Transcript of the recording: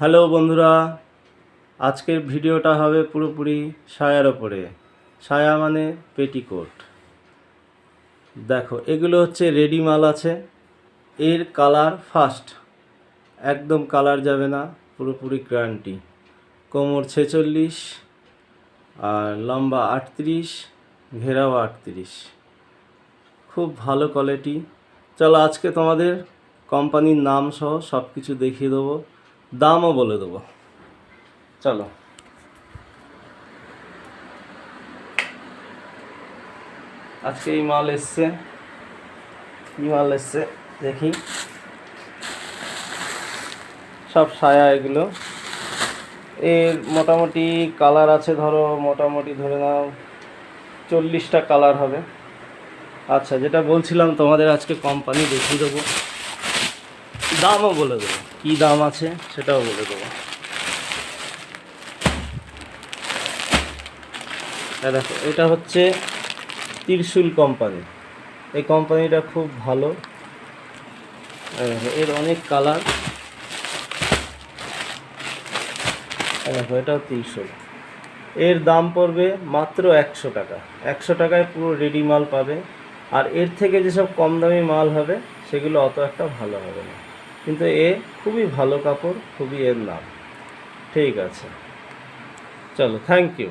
Hello বন্ধুরা, আজকের ভিডিওটা হবে পুরোপুরি সায়ার ওপরে। সায়া মানে পেটিকোট। দেখো, এগুলো হচ্ছে রেডি মাল আছে। এর কালার ফার্স্ট, একদম কালার যাবে না, পুরোপুরি গ্যারান্টি। কোমর 46 আর লম্বা 38, ঘেরাও 38, খুব ভালো কোয়ালিটি। চলো আজকে তোমাদের কোম্পানির নাম সহ সব কিছু দেখিয়ে দেবো, দামও বলে দেবো। চলো, আজকে এই মাল এসছে, কি মাল এসছে দেখি। সব সায়া এগুলো। এর মোটামুটি কালার আছে, মোটামুটি ধরে নাও 40টা কালার হবে। আচ্ছা, যেটা বলছিলাম তোমাদের আজকে কোম্পানি দেখিয়ে দেবো, দামও বলে দেবো, কী দাম আছে সেটাও বলে দেবো। দেখো, এটা হচ্ছে ত্রিশূল কোম্পানি। এই কোম্পানিটা খুব ভালো। এর অনেক কালার। দেখো, এটাও ত্রিশূল। এর দাম পড়বে মাত্র 100 টাকা। 100 টাকায় পুরো রেডি মাল পাবে। আর এর থেকে যেসব কম দামি মাল হবে সেগুলো অত একটা ভালো হবে না, কিন্তু এ খুবই ভালো কাপড়, খুবই এর নাম। ঠিক আছে, চলো, থ্যাংক ইউ।